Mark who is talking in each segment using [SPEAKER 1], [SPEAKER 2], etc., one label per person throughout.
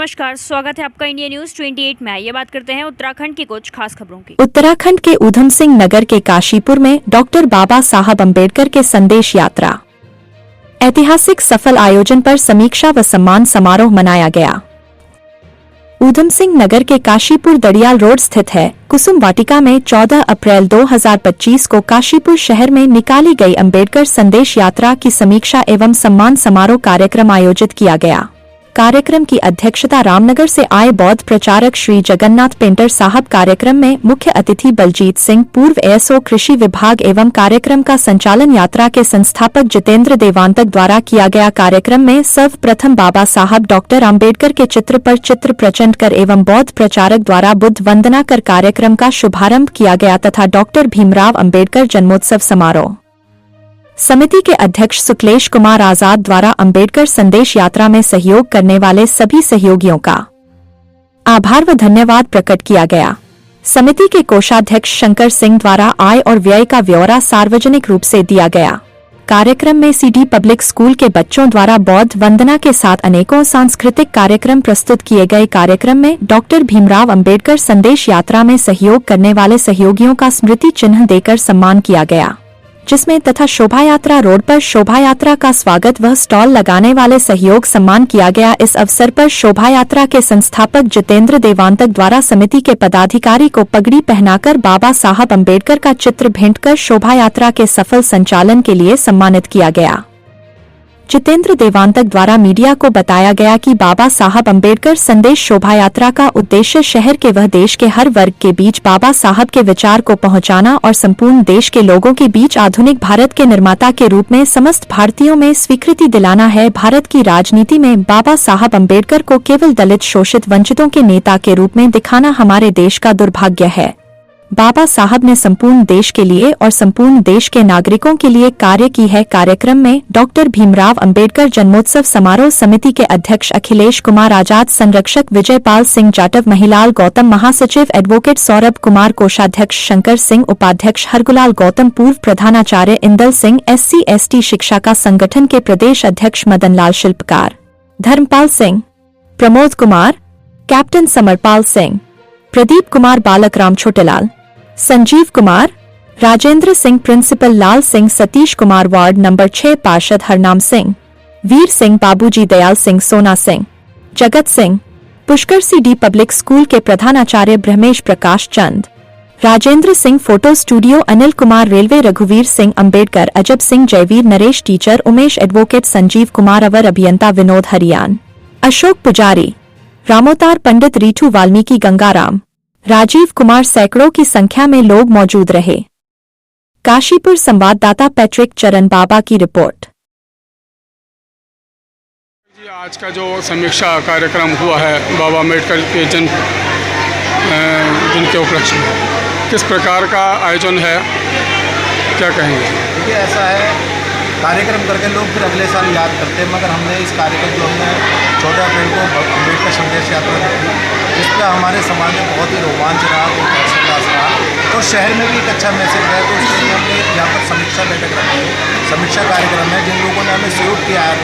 [SPEAKER 1] नमस्कार, स्वागत है आपका इंडिया न्यूज 28 में। ये बात करते हैं उत्तराखंड की कुछ खास खबरों की।
[SPEAKER 2] उत्तराखंड के ऊधम सिंह नगर के काशीपुर में डॉक्टर बाबा साहब अम्बेडकर के संदेश यात्रा ऐतिहासिक सफल आयोजन पर समीक्षा व सम्मान समारोह मनाया गया। ऊधम सिंह नगर के काशीपुर दड़ियाल रोड स्थित है कुसुम वाटिका में 14 अप्रैल 2025 को काशीपुर शहर में निकाली गई अम्बेडकर संदेश यात्रा की समीक्षा एवं सम्मान समारोह कार्यक्रम आयोजित किया गया। कार्यक्रम की अध्यक्षता रामनगर से आए बौद्ध प्रचारक श्री जगन्नाथ पेंटर साहब, कार्यक्रम में मुख्य अतिथि बलजीत सिंह, पूर्व एएसओ कृषि विभाग एवं कार्यक्रम का संचालन यात्रा के संस्थापक जितेंद्र देवांतक द्वारा किया गया। कार्यक्रम में सर्वप्रथम बाबा साहब डॉक्टर आम्बेडकर के चित्र पर चित्र प्रचंड कर एवं बौद्ध प्रचारक द्वारा बुद्ध वंदना कर कार्यक्रम का शुभारंभ किया गया तथा डॉक्टर भीमराव अम्बेडकर जन्मोत्सव समारोह समिति के अध्यक्ष सुकलेश कुमार आजाद द्वारा अम्बेडकर संदेश यात्रा में सहयोग करने वाले सभी सहयोगियों का आभार व धन्यवाद प्रकट किया गया। समिति के कोषाध्यक्ष शंकर सिंह द्वारा आय और व्यय का ब्यौरा सार्वजनिक रूप से दिया गया। कार्यक्रम में सीडी पब्लिक स्कूल के बच्चों द्वारा बौद्ध वंदना के साथ अनेकों सांस्कृतिक कार्यक्रम प्रस्तुत किए गए। कार्यक्रम में डॉक्टर भीमराव अम्बेडकर संदेश यात्रा में सहयोग करने वाले सहयोगियों का स्मृति चिन्ह देकर सम्मान किया गया, जिसमें तथा शोभा यात्रा रोड पर शोभा यात्रा का स्वागत व स्टॉल लगाने वाले सहयोग सम्मान किया गया। इस अवसर पर शोभा यात्रा के संस्थापक जितेंद्र देवांतक द्वारा समिति के पदाधिकारी को पगड़ी पहनाकर बाबा साहब अम्बेडकर का चित्र भेंट कर शोभा यात्रा के सफल संचालन के लिए सम्मानित किया गया। जितेंद्र देवांतक द्वारा मीडिया को बताया गया कि बाबा साहब अम्बेडकर संदेश शोभा यात्रा का उद्देश्य शहर के वह देश के हर वर्ग के बीच बाबा साहब के विचार को पहुंचाना और संपूर्ण देश के लोगों के बीच आधुनिक भारत के निर्माता के रूप में समस्त भारतीयों में स्वीकृति दिलाना है। भारत की राजनीति में बाबा साहब अम्बेडकर को केवल दलित, शोषित, वंचितों के नेता के रूप में दिखाना हमारे देश का दुर्भाग्य है। बाबा साहब ने संपूर्ण देश के लिए और संपूर्ण देश के नागरिकों के लिए कार्य की है। कार्यक्रम में डॉक्टर भीमराव अम्बेडकर जन्मोत्सव समारोह समिति के अध्यक्ष अखिलेश कुमार आजाद, संरक्षक विजयपाल सिंह जाटव, महिलाल गौतम, महासचिव एडवोकेट सौरभ कुमार, कोषाध्यक्ष शंकर सिंह, उपाध्यक्ष हरगुलाल गौतम, पूर्व प्रधानाचार्य इंदल सिंह, SC/ST शिक्षा का संगठन के प्रदेश अध्यक्ष मदनलाल, शिल्पकार धर्मपाल सिंह, प्रमोद कुमार, कैप्टन समरपाल सिंह, प्रदीप कुमार, बालक राम, छोटेलाल, संजीव कुमार, राजेंद्र सिंह, प्रिंसिपल लाल सिंह, सतीश कुमार, वार्ड नंबर 6 पार्षद हरनाम सिंह, वीर सिंह, बाबूजी Dayal Singh, Sona Singh, Jagat Singh, Pushkar CD public school के प्रधानाचार्य Brahmesh Prakash Chand, Rajendra Singh, photo studio Anil Kumar, railway रघुवीर सिंह, अम्बेडकर अजब सिंह, जयवीर, नरेश टीचर, उमेश एडवोकेट, संजीव कुमार, अवर अभियंता, विनोद हरियान, अशोक पुजारी, रामोतार पंडित, रीठू वाल्मीकि, गंगाराम, राजीव कुमार, सैकड़ों की संख्या में लोग मौजूद रहे। काशीपुर संवाददाता पैट्रिक चरण बाबा की रिपोर्ट।
[SPEAKER 3] आज का जो समीक्षा कार्यक्रम हुआ है बाबा अम्बेडकर के जन्म दिन के उपलक्ष्य में, किस प्रकार का आयोजन है, क्या कहेंगे?
[SPEAKER 4] देखिए, ऐसा है, कार्यक्रम करके लोग फिर अगले साल याद करते हैं, मगर हमने इस कार्यक्रम जो हमने 14 अप्रैल को अम्बेडकर संदेश यात्रा रखी, जिसका हमारे समाज में बहुत ही रोमांच रहा, बहुत हर्षोल्लास रहा और शहर में भी एक अच्छा मैसेज है। तो उसके लिए हमने यहाँ पर समीक्षा बैठक रखी है। समीक्षा कार्यक्रम है जिन लोगों ने हमें सहयोग किया है,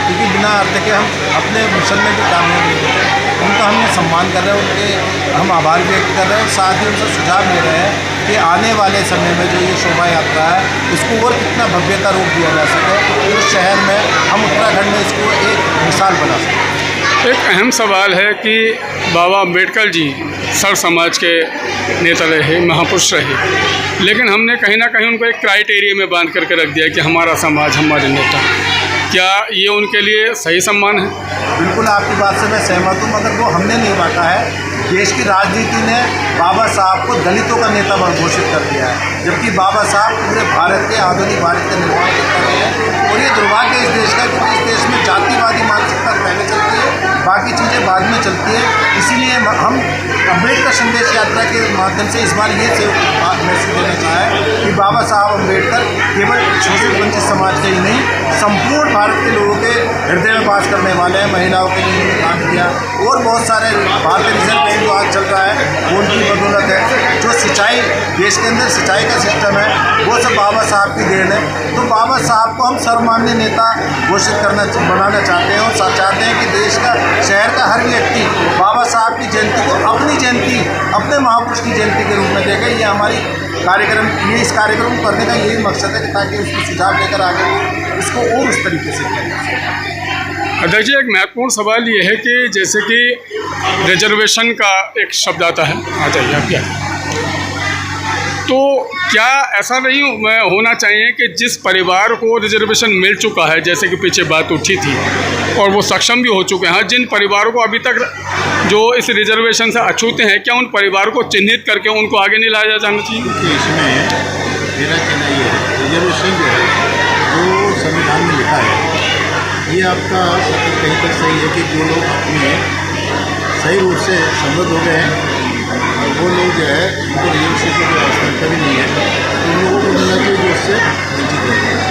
[SPEAKER 4] क्योंकि बिना अर्थ के हम अपने मिशन में भी कामयाब नहीं होते, उनका हमने सम्मान कर रहे हैं, उनके हम आभार व्यक्त कर रहे हैं। साथ ही उनसे सुझाव ले रहे हैं कि आने वाले समय में जो ये शोभा यात्रा है, इसको और कितना भव्यता रूप दिया जा सके, तो शहर में हम उत्तराखंड में इसको एक मिसाल बना सकें।
[SPEAKER 3] एक अहम सवाल है कि बाबा अम्बेडकर जी सर्व समाज के नेता रहे, महापुरुष रहे, लेकिन हमने कहीं ना कहीं उनको एक क्राइटेरिया में बांध करके रख दिया कि हमारा समाज, हमारे नेता। क्या ये उनके लिए सही सम्मान है?
[SPEAKER 4] बिल्कुल, आपकी बात से मैं सहमत हूँ, मगर वो हमने नहीं बांटा है। देश की राजनीति ने बाबा साहब को दलितों का नेता घोषित कर दिया है, जबकि बाबा साहब पूरे भारत के, आधुनिक भारत के निर्माण कर रहे हैं। और ये दुर्भाग्य इस देश का, क्योंकि इस देश में जातिवादी मानसिकता पहले चलती है, बाकी चीज़ें बाद में चलती है। इसीलिए हम अम्बेडकर संदेश यात्रा के माध्यम से इस बार ये मैसेज देना चाहें कि बाबा साहब अम्बेडकर केवल शोषित वंचित समाज के ही नहीं, संपूर्ण भारत के लोगों के हृदय में वास करने वाले हैं। महिलाओं के लिए उन्होंने काम किया और बहुत सारे भारतीय रिजर्व बैंक जो आज चल रहा है वो उनकी बदौलत है। जो सिंचाई, देश के अंदर सिंचाई का सिस्टम है, वो सब बाबा साहब की देन है। तो बाबा साहब को हम सर्वमान्य नेता घोषित बनाना चाहते हैं और चाहते हैं कि देश का, शहर का का हर व्यक्ति बाबा साहब की जयंती को अपनी जयंती, अपने महापुरुष की जयंती के रूप में देखे। ये हमारी कार्यक्रम, ये इस कार्यक्रम को करने का यही मकसद है कि ताकि उसको सुझाव लेकर आगे इसको और उस तरीके से किया जा सके।
[SPEAKER 3] अध्यक्ष जी, एक महत्वपूर्ण सवाल ये है कि जैसे कि रिजर्वेशन का एक शब्द आता है, आ जाइए आप, क्या तो क्या ऐसा नहीं होना चाहिए कि जिस परिवार को रिजर्वेशन मिल चुका है, जैसे कि पीछे बात उठी थी, और वो सक्षम भी हो चुके हैं, जिन परिवारों को अभी तक जो इस रिजर्वेशन से अछूते हैं, क्या उन परिवारों को चिन्हित करके उनको आगे नहीं लाया जाना चाहिए?
[SPEAKER 5] इसमें मेरा कहना ये है, रिजर्वेशन जो है जो संविधान में लिखा है, ये आपका सत्य कहीं तक सही है कि जो लोग अपने सही रूप से समृद्ध हो गए हैं और वो लोग जो है उनको रिजर्वेशन की कोई आवश्यकता भी नहीं है, तो उन लोगों को मिलना चाहिए जो उससे वंचित रहते हैं।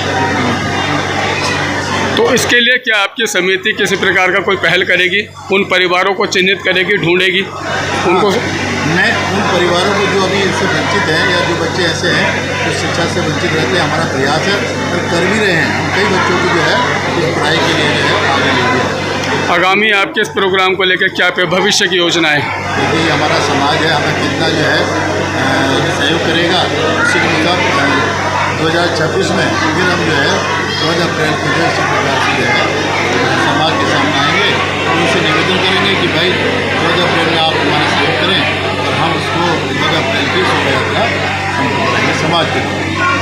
[SPEAKER 3] तो इसके लिए क्या आपकी समिति किसी प्रकार का कोई पहल करेगी, उन परिवारों को चिन्हित करेगी, ढूंढेगी उनको?
[SPEAKER 5] मैं उन परिवारों को जो अभी इससे वंचित हैं या जो बच्चे ऐसे हैं जो शिक्षा से वंचित रहते हैं, हमारा प्रयास है और कर भी रहे हैं। कई बच्चों को जो है इस पढ़ाई के लिए जो है आगे ले गया।
[SPEAKER 3] आगामी आपके इस प्रोग्राम को लेकर क्या भविष्य की योजनाएं?
[SPEAKER 5] क्योंकि हमारा समाज है, हमें कितना जो है सहयोग करेगा, उसी के मुताबिक 2026 में फिर हम जो है 14 अप्रैल को जो इसी प्रकार से जो है समाज के सामने आएंगे और उनसे निवेदन करेंगे कि भाई 14 अप्रैल में आप हमारा सहयोग करें और हम उसको 14 अप्रैल की शोभा यात्रा संपन्न करेंगे समाज के लिए।